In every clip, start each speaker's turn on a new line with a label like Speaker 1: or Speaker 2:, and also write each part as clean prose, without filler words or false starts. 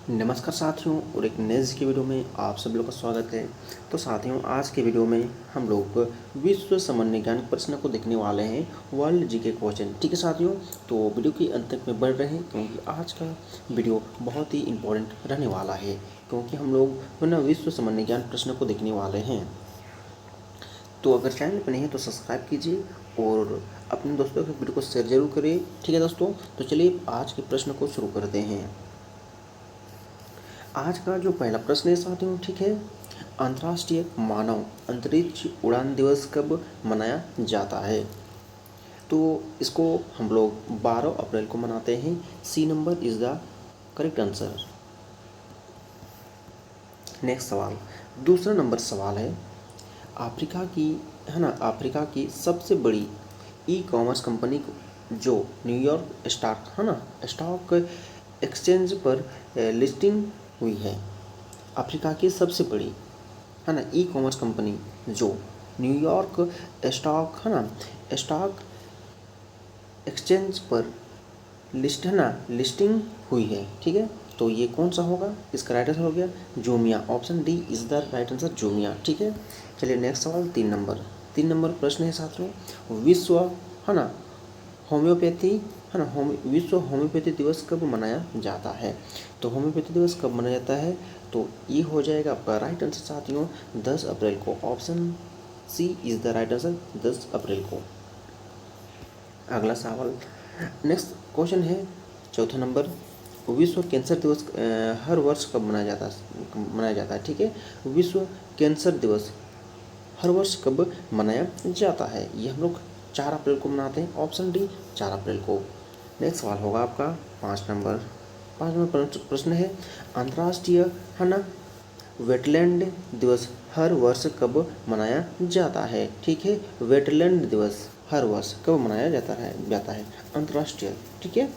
Speaker 1: नमस्कार साथियों, और एक नए की वीडियो में आप सभी लोग का स्वागत है। तो साथियों, आज के वीडियो में हम लोग विश्व सामान्य ज्ञान प्रश्न को देखने वाले हैं, वर्ल्ड जीके क्वेश्चन। ठीक है साथियों, तो वीडियो के अंत तक में बन रहे हैं क्योंकि आज का वीडियो बहुत ही इंपॉर्टेंट रहने वाला है, क्योंकि हम लोग ना विश्व सामान्य ज्ञान प्रश्न को देखने वाले हैं। तो अगर चैनल पर नहीं है तो सब्सक्राइब कीजिए और अपने दोस्तों के वीडियो को शेयर जरूर करिए। ठीक है दोस्तों, तो चलिए आज के प्रश्न को शुरू करते हैं। आज का जो पहला प्रश्न है साथियों, ठीक है, अंतर्राष्ट्रीय मानव अंतरिक्ष उड़ान दिवस कब मनाया जाता है? तो इसको हम लोग 12 अप्रैल को मनाते हैं। C number is the correct answer. Next सवाल, दूसरा नंबर सवाल है, अफ्रीका की अफ्रीका की सबसे बड़ी ई कॉमर्स कंपनी जो न्यूयॉर्क स्टॉक एक्सचेंज पर लिस्टिंग हुई है, अफ्रीका की सबसे बड़ी ई कॉमर्स कंपनी जो न्यूयॉर्क स्टॉक एक्सचेंज पर लिस्टिंग हुई है। ठीक है, तो ये कौन सा होगा? इसका राइट आंसर हो गया जूमिया। Option D is the right answer, जूमिया। ठीक है, चलिए नेक्स्ट सवाल, 3 नंबर प्रश्न है साथियों, विश्व होम्योपैथी विश्व होम्योपैथी दिवस कब मनाया जाता है? तो होम्योपैथी दिवस कब मनाया जाता है? तो ये हो जाएगा आपका राइट आंसर साथियों 10 अप्रैल को। Option C is the right answer, 10 April को। अगला सवाल, नेक्स्ट क्वेश्चन है, चौथा नंबर, विश्व कैंसर दिवस हर वर्ष कब मनाया जाता है? ठीक है, विश्व कैंसर दिवस हर वर्ष कब मनाया जाता है? ये हम लोग 4 अप्रैल को मनाते हैं। ऑप्शन डी 4 अप्रैल को। नेक्स्ट सवाल होगा आपका 5 नंबर प्रश्न है, अंतर्राष्ट्रीय वेटलैंड दिवस हर वर्ष कब मनाया जाता है? ठीक है, वेटलैंड दिवस हर वर्ष कब मनाया जाता है अंतर्राष्ट्रीय। ठीक है,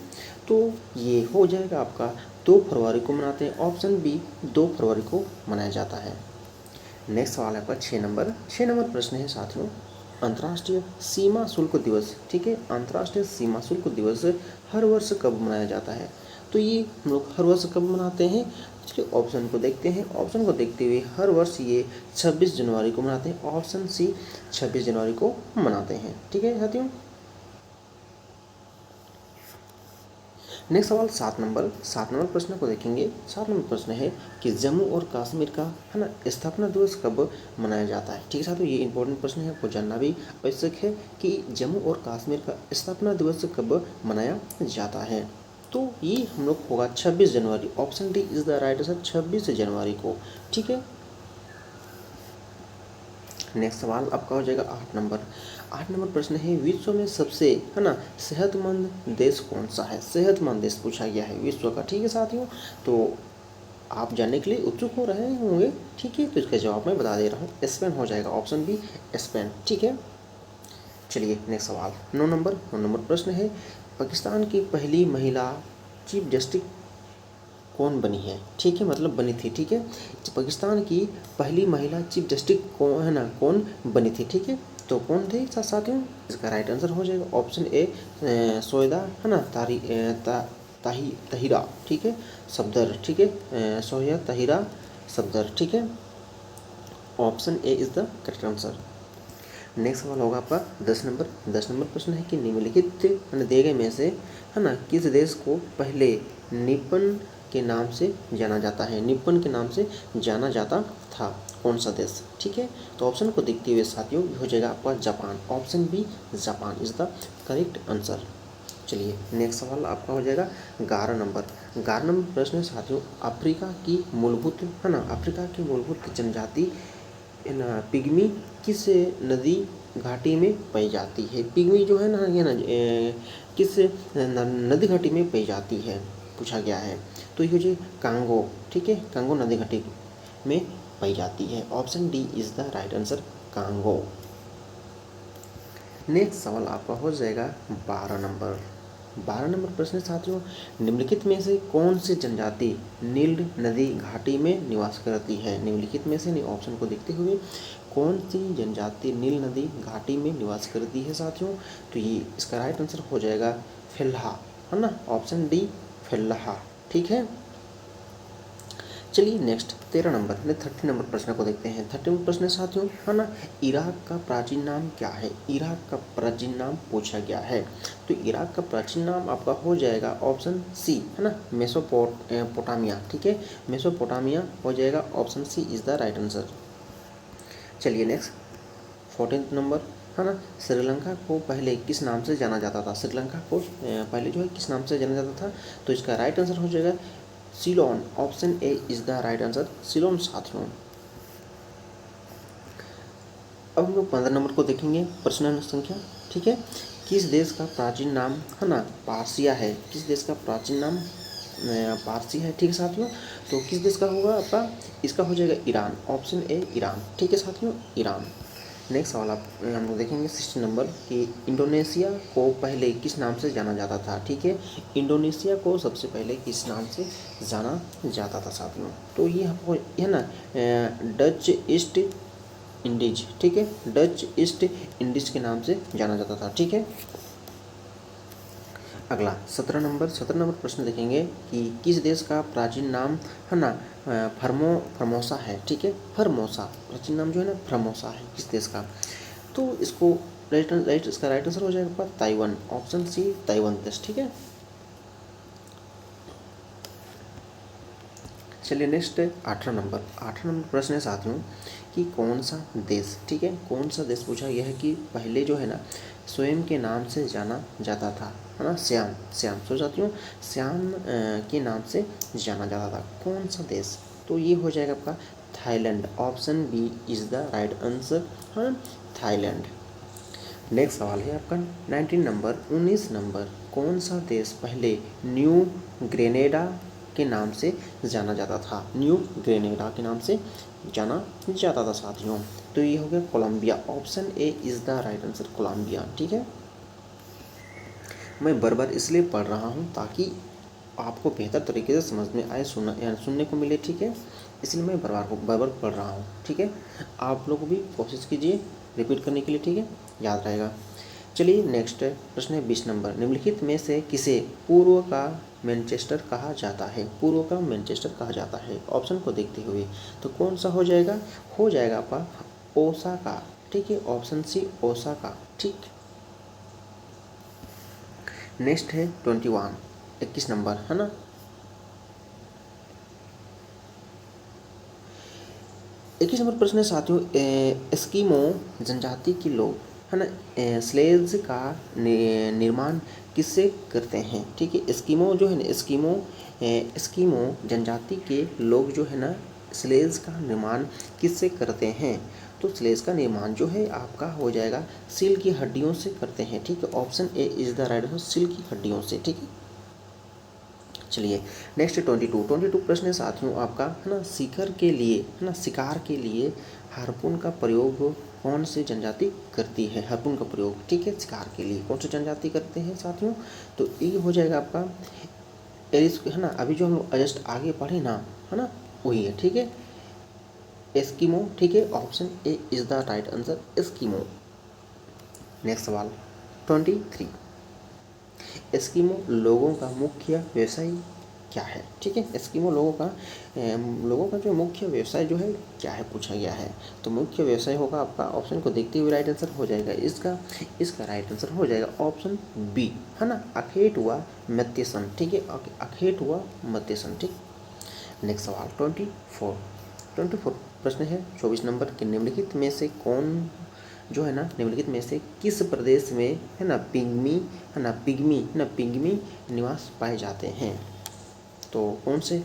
Speaker 1: तो ये हो जाएगा आपका 2 फरवरी को मनाते हैं। ऑप्शन बी 2 फरवरी को मनाया जाता है। नेक्स्ट सवाल है आपका 6 नंबर प्रश्न है साथियों, अंतर्राष्ट्रीय सीमा शुल्क दिवस। ठीक है, अंतर्राष्ट्रीय सीमा शुल्क दिवस हर वर्ष कब मनाया जाता है? तो ये हम लोग हर वर्ष कब मनाते हैं? चलिए ऑप्शन को देखते हैं। ऑप्शन को देखते हुए हर वर्ष ये 26 जनवरी को मनाते हैं। ऑप्शन सी 26 जनवरी को मनाते हैं। ठीक है साथियों, नेक्स्ट सवाल 7 नंबर प्रश्न को देखेंगे। 7 नंबर प्रश्न है कि जम्मू और कश्मीर का स्थापना दिवस कब मनाया जाता है? ठीक है साथियों, ये इंपॉर्टेंट प्रश्न है, आपको जानना भी आवश्यक है कि जम्मू और कश्मीर का स्थापना दिवस कब मनाया जाता है। तो ये हम लोग होगा 26 जनवरी। Option D is the right answer, 26 जनवरी को। ठीक है, नेक्स्ट सवाल आपका हो जाएगा 8 नंबर प्रश्न है, विश्व में सबसे सेहतमंद देश कौन सा है? सेहतमंद देश पूछा गया है विश्व का। ठीक है साथियों, तो आप जानने के लिए उत्सुक हो रहे होंगे। ठीक है, तो इसका जवाब मैं बता दे रहा हूँ, स्पेन हो जाएगा। Option B Spain. ठीक है, चलिए नेक्स्ट सवाल 9 नंबर प्रश्न है, पाकिस्तान की पहली महिला चीफ जस्टिस कौन बनी है? ठीक है, मतलब बनी थी। ठीक है, पाकिस्तान की पहली महिला चीफ जस्टिस कौन बनी थी? ठीक है, तो कौन थे साथियों? इसका राइट आंसर हो जाएगा ऑप्शन ए सोयदा तहिरा। ठीक है, सफदर। ठीक है, सोया तहिरा सफदर। ठीक है, option A is the correct answer. Next सवाल होगा आपका 10 नंबर प्रश्न है कि निम्नलिखित दिए गए में से किस देश को पहले निपन के नाम से जाना जाता है? निपन के नाम से जाना जाता था, कौन सा देश? ठीक है, तो ऑप्शन को देखते हुए साथियों हो जाएगा आपका Japan. Option B Japan is the correct answer. चलिए नेक्स्ट सवाल आपका हो जाएगा 11 नंबर प्रश्न साथियों, अफ्रीका की मूलभूत जनजाति पिग्मी किस नदी घाटी में पाई जाती है? पिग्मी जो है किस नदी घाटी में पाई जाती है पूछा गया है? तो ये हो जाए कांगो। ठीक है, कांगो नदी घाटी में पाई जाती है। Option D is the right answer, Congo. Next सवाल आपका हो जाएगा 12 नंबर प्रश्न साथियों, निम्नलिखित में से कौन सी जनजाति नील नदी घाटी में निवास करती है? निम्नलिखित में से ऑप्शन को देखते हुए कौन सी जनजाति नील नदी घाटी में निवास करती है साथियों? तो ये इसका राइट आंसर हो जाएगा फेल्हा, ऑप्शन डी फेल्हा। ठीक है, चलिए नेक्स्ट 13 नंबर 30 नंबर प्रश्न को देखते हैं। 30 नंबर प्रश्न साथियों है ना, इराक का प्राचीन नाम क्या है? इराक का प्राचीन नाम पूछा गया है। तो इराक का प्राचीन नाम आपका हो जाएगा ऑप्शन सी है ना, मेसोपोटामिया। ठीक है, मेसोपोटामिया हो जाएगा, option C is the right answer. चलिए नेक्स्ट 14 नंबर है ना, श्रीलंका को पहले किस नाम से जाना जाता था? श्रीलंका को पहले जो है किस नाम से जाना जाता था? तो इसका राइट आंसर हो जाएगा Ceylon, option A is the right answer, Ceylon साथियों। अब हम लोग 15 नंबर को देखेंगे, प्रश्न संख्या। ठीक है, किस देश का प्राचीन नाम है ना पारसिया है? किस देश का प्राचीन नाम पारसी है? ठीक है साथियों, तो किस देश का होगा आपका? इसका हो जाएगा ईरान, ऑप्शन ए ईरान। ठीक है साथियों, ईरान। नेक्स्ट सवाल आप हम लोग देखेंगे 16 नंबर कि इंडोनेशिया को पहले किस नाम से जाना जाता था? ठीक है, इंडोनेशिया को सबसे पहले किस नाम से जाना जाता था साथियों? तो ये हमको है ना डच ईस्ट इंडीज। ठीक है, डच ईस्ट इंडीज के नाम से जाना जाता था। ठीक है, अगला 17 नंबर प्रश्न देखेंगे कि किस देश का प्राचीन नाम है ना फर्मोसा है? ठीक है, फर्मोसा प्राचीन नाम जो है ना फर्मोसा है, किस देश का? तो इसको इसका राइट आंसर हो जाएगा आपका ताइवान, ऑप्शन सी ताइवान देश। ठीक है, चलिए नेक्स्ट 18 नंबर प्रश्न है साथियों कि कौन सा देश, ठीक है, कौन सा देश पूछा गया है कि पहले जो है ना स्वयं के नाम से जाना जाता था, है ना, श्याम। तो साथियों श्याम के नाम से जाना जाता था, कौन सा देश? तो ये हो जाएगा आपका Thailand, option B is the right answer, है ना, थाईलैंड। नेक्स्ट सवाल है आपका 19 नंबर कौन सा देश पहले न्यू ग्रेनेडा के नाम से जाना जाता था? न्यू ग्रेनेडा के नाम से जाना जाता था साथियों। तो ये हो गया Colombia, option A is the right answer, Colombia. ठीक है, मैं बार इसलिए पढ़ रहा हूँ ताकि आपको बेहतर तरीके से समझ में आए, सुनने को मिले। ठीक है, इसलिए मैं बार पढ़ रहा हूँ। ठीक है, आप लोग भी कोशिश कीजिए रिपीट करने के लिए। ठीक है, याद रहेगा। चलिए नेक्स्ट प्रश्न है 20 नंबर, निम्नलिखित में से किसे पूर्व का मैनचेस्टर कहा जाता है? पूर्व का मैनचेस्टर कहा जाता है, ऑप्शन को देखते हुए तो कौन सा हो जाएगा? हो जाएगा आपका ओसाका। ठीक है, ऑप्शन सी ओसाका। ठीक, नेक्स्ट है 21 नंबर है ना, 21 नंबर प्रश्न है साथियों, एस्किमो जनजाति के लोग है ना स्लेज का निर्माण किससे करते हैं? ठीक है, एस्किमो जो है ना एस्किमो जनजाति के लोग जो है ना स्लेज का निर्माण किससे करते हैं? तो स्लेज का निर्माण जो है आपका हो जाएगा सील की हड्डियों से करते हैं। ठीक है, option A is the right answer, seal की हड्डियों से। ठीक है, चलिए नेक्स्ट 22 प्रश्न है साथियों आपका है ना, शिकार के लिए हार्पून का प्रयोग कौन सी जनजाति करती है? हार्पून का प्रयोग, ठीक है, शिकार के लिए कौन सी जनजाति करते हैं साथियों? तो ये हो जाएगा आपका एरिस, है ना, अभी जो हम लोग जस्ट आगे पढ़े ना, है ना, वही है। ठीक है, एस्किमो। ठीक है, option A is the right answer, Eskimo. Next सवाल 23, एस्किमो लोगों का मुख्य व्यवसाय क्या है? ठीक है, एस्किमो लोगों का जो मुख्य व्यवसाय जो है क्या है पूछा गया है। तो मुख्य व्यवसाय होगा आपका, ऑप्शन को देखते हुए राइट आंसर हो जाएगा इसका राइट आंसर हो जाएगा ऑप्शन बी, है ना, अखेट हुआ मत्स्यसन। ठीक है, अखेट हुआ मत्स्यसन। ठीक, नेक्स्ट सवाल 24 प्रश्न है 24 नंबर के निम्नलिखित में से कौन जो है ना निम्नलिखित में से किस प्रदेश में है ना पिग्मी निवास पाए जाते हैं? तो कौन से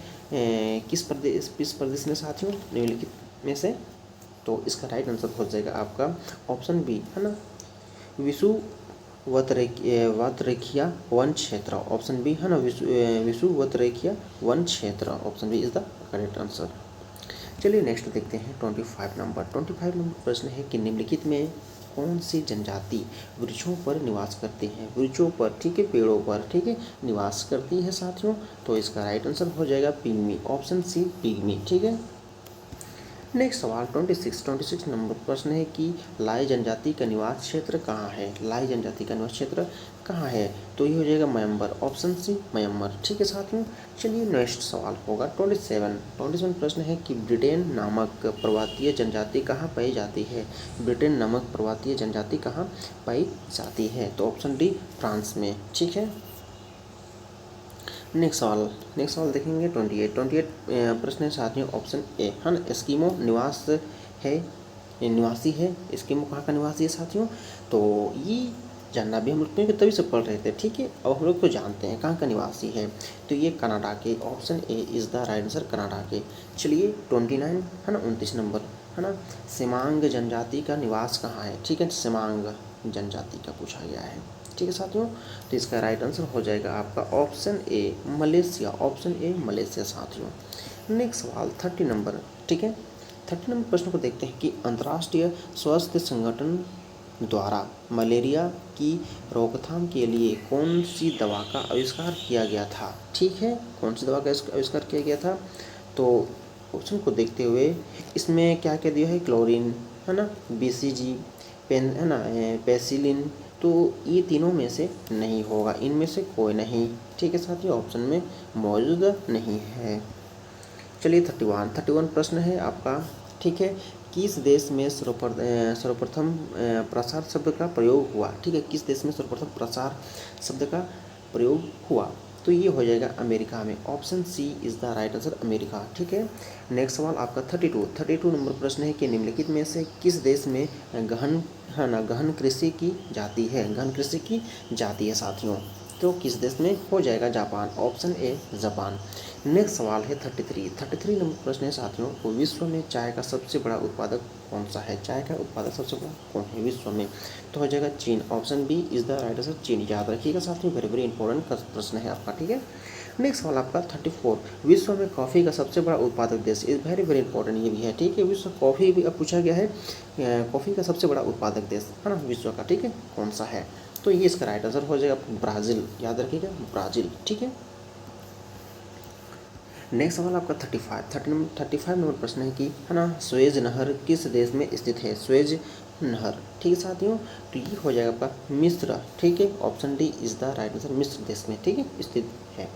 Speaker 1: किस प्रदेश में साथियों निम्नलिखित में से? तो इसका राइट आंसर हो जाएगा आपका ऑप्शन बी, है ना, विषुवतरेखिया वन क्षेत्र, ऑप्शन बी, है ना, विषुवतरेखिया वन क्षेत्र, option B is the correct answer. चलिए नेक्स्ट देखते हैं 25 नंबर प्रश्न है कि निम्नलिखित में कौन सी जनजाति वृक्षों पर निवास करती है? वृक्षों पर, ठीक है, पेड़ों पर, ठीक है, निवास करती है साथियों। तो इसका राइट आंसर हो जाएगा पिग्मी, ऑप्शन सी पिग्मी। ठीक है, नेक्स्ट सवाल 26 नंबर प्रश्न है कि लाई जनजाति का निवास क्षेत्र कहाँ है। लाई जनजाति का निवास क्षेत्र कहाँ है, तो ये हो जाएगा म्यांमार, ऑप्शन सी म्यांमार। ठीक है साथियों, चलिए नेक्स्ट सवाल होगा 27 प्रश्न है कि ब्रिटेन नामक पर्वतीय जनजाति कहाँ पाई जाती है। ब्रिटेन नामक पर्वतीय जनजाति कहाँ पाई जाती है, तो ऑप्शन डी फ्रांस में। ठीक है, नेक्स्ट सवाल देखेंगे 28 प्रश्न है साथियों, ऑप्शन ए है ना, एस्किमो निवासी है। एस्किमो कहाँ का निवासी है साथियों, तो ये जानना भी हम लोग क्योंकि तभी से पढ़ रहे थे। ठीक है, अब हम लोग तो जानते हैं कहाँ का निवासी है, तो ये कनाडा के, option A is the right answer, Canada के। चलिए 29 है ना, 29 नंबर है ना, सेमांग जनजाति का निवास कहाँ है। ठीक है, सेमांग जनजाति का पूछा गया है। ठीक है साथियों, तो इसका राइट आंसर हो जाएगा आपका option A Malaysia, option A Malaysia साथियों। नेक्स्ट सवाल 30 नंबर। ठीक है, 30 नंबर प्रश्न को देखते हैं कि अंतर्राष्ट्रीय स्वास्थ्य संगठन द्वारा मलेरिया की रोकथाम के लिए कौन सी दवा का आविष्कार किया गया था। ठीक है, कौन सी दवा का आविष्कार किया गया था, तो ऑप्शन को देखते हुए इसमें क्या क्या दिया है, क्लोरीन है ना, BCG पेन है ना, पेसिलिन, तो ये तीनों में से नहीं होगा, इनमें से कोई नहीं। ठीक है साथियों, ऑप्शन में मौजूद नहीं है। चलिए 31 प्रश्न है आपका। ठीक है, किस देश में सर्वप्रथम प्रसार शब्द का प्रयोग हुआ। ठीक है, किस देश में सर्वप्रथम प्रसार शब्द का प्रयोग हुआ, तो ये हो जाएगा अमेरिका में, option C is the right answer, America. ठीक है, नेक्स्ट सवाल आपका 32 नंबर प्रश्न है कि निम्नलिखित में से किस देश में गहन कृषि की जाती है। गहन कृषि की जाती है साथियों, तो किस देश में हो जाएगा, Japan, option A Japan. Next सवाल है 33 नंबर प्रश्न है साथियों, को विश्व में चाय का सबसे बड़ा उत्पादक कौन सा है। चाय का उत्पादक सबसे बड़ा कौन है विश्व में, तो हो जाएगा चीन, option B is the right answer, चीन। याद रखिएगा साथियों, वेरी इंपॉर्टेंट प्रश्न है आपका। ठीक है, नेक्स्ट सवाल आपका 34, विश्व में कॉफ़ी का सबसे बड़ा उत्पादक देश, इज वेरी इंपॉर्टेंट ये भी है। ठीक है, विश्व कॉफ़ी भी अब पूछा गया है, कॉफ़ी का सबसे बड़ा उत्पादक देश है ना विश्व का, ठीक है, कौन सा है, तो ये इसका राइट आंसर हो जाएगा ब्राज़ील। याद रखिएगा ब्राज़ील। ठीक है, नेक्स्ट सवाल आपका 35 नंबर प्रश्न है कि है ना, स्वेज नहर किस देश में स्थित है। स्वेज नहर, ठीक है साथियों, तो ये हो जाएगा आपका मिस्र। ठीक है, option D is the right answer, मिस्र देश में, ठीक है, स्थित है।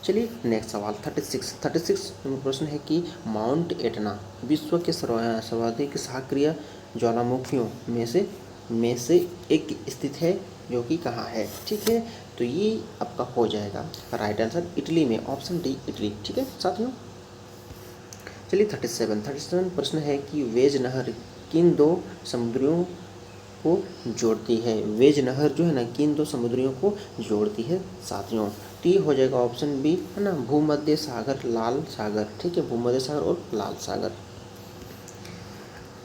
Speaker 1: चलिए नेक्स्ट सवाल 36 नंबर प्रश्न है कि माउंट एटना विश्व के सर्वाधिक सक्रिय ज्वालामुखियों में से एक स्थित है, जो कि कहाँ है। ठीक है, तो ये आपका हो जाएगा राइट आंसर, इटली में, ऑप्शन डी इटली। ठीक है साथियों, चलिए 37 प्रश्न है कि वेज नहर किन दो समुद्रियों को जोड़ती है। वेज नहर जो है ना, किन दो समुद्रियों को जोड़ती है साथियों, तो ये हो जाएगा ऑप्शन बी है ना, भूमध्य सागर, लाल सागर। ठीक है, भूमध्य सागर और लाल सागर।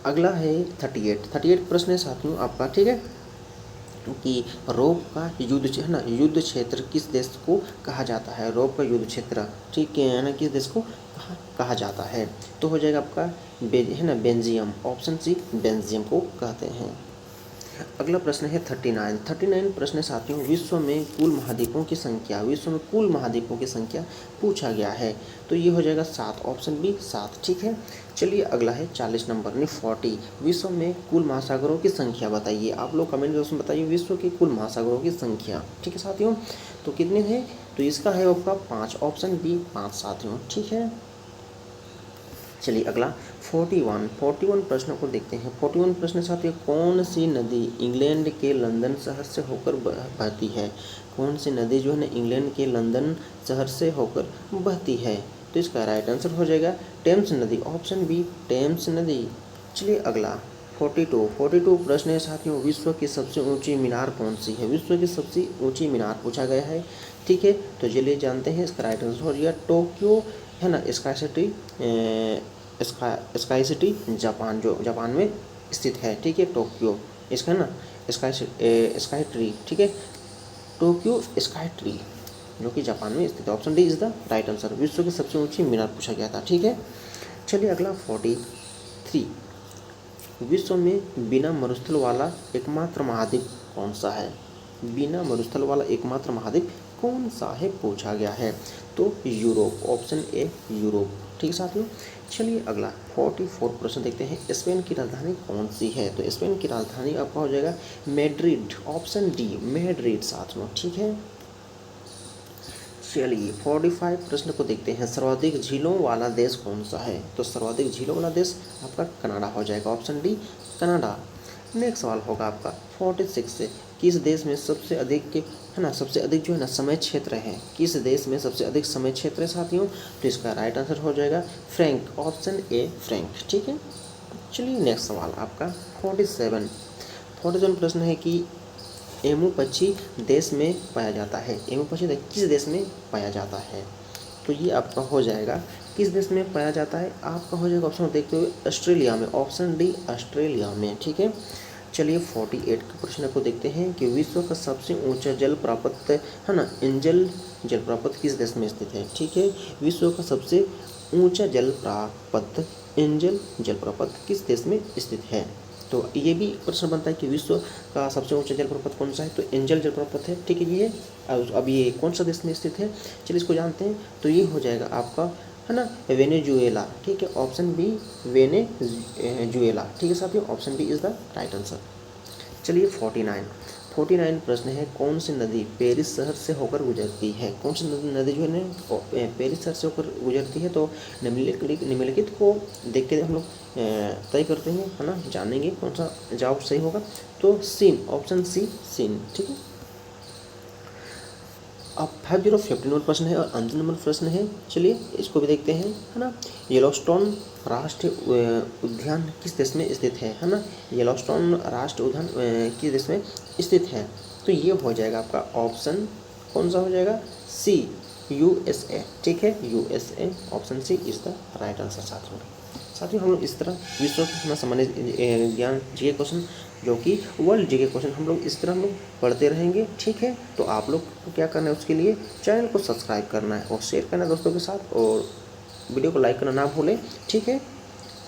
Speaker 1: अगला है 38 प्रश्न है साथियों आपका। ठीक है, कि रोम का युद्ध है ना, युद्ध क्षेत्र किस देश को कहा जाता है। रोम का युद्ध क्षेत्र, ठीक है ना, किस देश को कहा जाता है, तो हो जाएगा आपका है ना, बेल्जियम, ऑप्शन सी बेल्जियम को कहते हैं। अगला प्रश्न है 39 प्रश्न साथियों, विश्व में कुल महाद्वीपों की संख्या, विश्व में कुल महाद्वीपों की संख्या पूछा गया है, तो ये हो जाएगा 7, ऑप्शन बी 7। ठीक है, चलिए अगला है 40 नंबर 40, विश्व में कुल महासागरों की संख्या बताइए। आप लोग कमेंट बॉक्स में बताइए विश्व के कुल महासागरों की संख्या। ठीक है साथियों, तो कितने हैं, तो इसका है आपका 5, ऑप्शन बी 5 साथियों। ठीक है, चलिए अगला 41 प्रश्नों को देखते हैं। 41 प्रश्न साथियों, कौन सी नदी इंग्लैंड के लंदन शहर से होकर बहती है। कौन सी नदी जो है ना, इंग्लैंड के लंदन शहर से होकर बहती है, तो इसका राइट आंसर हो जाएगा टेम्स नदी, ऑप्शन बी टेम्स नदी। चलिए अगला 42 प्रश्न है साथियों, विश्व की सबसे ऊंची मीनार कौन सी है। विश्व की सबसे ऊंची मीनार पूछा गया है। ठीक है, तो चलिए जानते हैं, इसका राइट आंसर हो जाएगा टोक्यो है ना, स्काई सिटी जापान, जो जापान में स्थित है। ठीक है, टोक्यो इसका ना, स्काई ट्री, ठीक है, टोक्यो स्काई ट्री जो कि जापान में स्थित है, option D is the right answer. विश्व की सबसे ऊंची मीनार पूछा गया था। ठीक है, चलिए अगला 43, विश्व में बिना मरुस्थल वाला एकमात्र महाद्वीप कौन सा है। बिना मरुस्थल वाला एकमात्र महाद्वीप कौन सा है पूछा गया है। तो यूरोप, ऑप्शन ए यूरोप। ठीक है साथियों। चलिए अगला 44 प्रश्न देखते हैं। स्पेन की राजधानी कौन सी है। तो स्पेन की राजधानी आपका हो जाएगा मैड्रिड, ऑप्शन डी मैड्रिड साथियों। ठीक है। चलिए 45 प्रश्न को देखते हैं। सर्वाधिक झीलों वाला देश कौन सा है। तो सर्वाधिक झीलों वाला देश आपका कनाडा हो जाएगा, ऑप्शन डी कनाडा। नेक्स्ट सवाल होगा आपका 46 से, किस देश में सबसे अधिक है ना, सबसे अधिक जो है ना समय क्षेत्र है। किस देश में सबसे अधिक समय क्षेत्र है साथियों। तो इसका राइट आंसर हो जाएगा फ्रैंक, ऑप्शन ए फ्रैंक। ठीक है। चलिए नेक्स्ट सवाल आपका 47 प्रश्न है कि एमू पक्षी देश में पाया जाता है। एमू पक्षी किस देश में पाया जाता है। तो ये आपका हो जाएगा किस देश में पाया जाता है। आपका हो जाएगा ऑप्शन देखते हुए ऑस्ट्रेलिया में, ऑप्शन डी ऑस्ट्रेलिया में। ठीक है। चलिए 48 के प्रश्न को देखते हैं कि विश्व का सबसे ऊंचा जल प्राप्त है ना एंजल जलप्रपात किस देश में स्थित है। ठीक है। विश्व का सबसे ऊंचा जल प्राप्त एंजल जलप्रपात किस देश में स्थित है। तो ये भी प्रश्न बनता है कि विश्व का सबसे ऊंचा जलप्रपात कौन सा है। तो एंजल जलप्रपात है। ठीक है। ये अब ये कौन सा देश में स्थित है, चलिए इसको जानते हैं। तो ये हो जाएगा आपका है ना वेनेजुएला। ठीक है। Option B Venezuela. ठीक है साथियों, option B is the right answer. चलिए 49 प्रश्न है, कौन सी नदी पेरिस शहर से होकर गुजरती है। कौन सी नदी जो है ना पेरिस शहर से होकर गुजरती है। तो निम्नलिखित को देख के हम लोग तय करते हैं, है ना, जानेंगे कौन सा जवाब सही होगा। तो सीन, ऑप्शन सी सीन। ठीक है। अब 5051 प्रश्न है और अंतिम नंबर प्रश्न है। चलिए इसको भी देखते हैं, है ना। येलोस्टोन राष्ट्रीय उद्यान किस देश में स्थित है ना। येलोस्टोन राष्ट्रीय उद्यान किस देश में स्थित है। तो ये हो जाएगा आपका ऑप्शन कौन सा हो जाएगा, सी USA। ठीक है, USA, option C is the right answer. साथियों हम लोग इस तरह विश्व के सामान्य ज्ञान जीके क्वेश्चन जो कि वर्ल्ड जीके क्वेश्चन हम लोग इस तरह हम लोग पढ़ते रहेंगे। ठीक है। तो आप लोग को क्या करना है, उसके लिए चैनल को सब्सक्राइब करना है और शेयर करना है दोस्तों के साथ, और वीडियो को लाइक करना ना भूलें। ठीक है।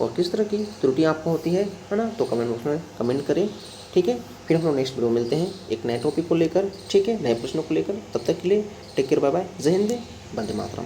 Speaker 1: और किस तरह की त्रुटियाँ आपको होती है ना, तो कमेंट बॉक्स में कमेंट करें। ठीक है। फिर हम लोग नेक्स्ट वीडियो मिलते हैं एक नए टॉपिक को लेकर। ठीक है, नए प्रश्नों को लेकर। तब तक के लिए टेक केयर, बाय बाय, जय हिंद, वंदे मातरम।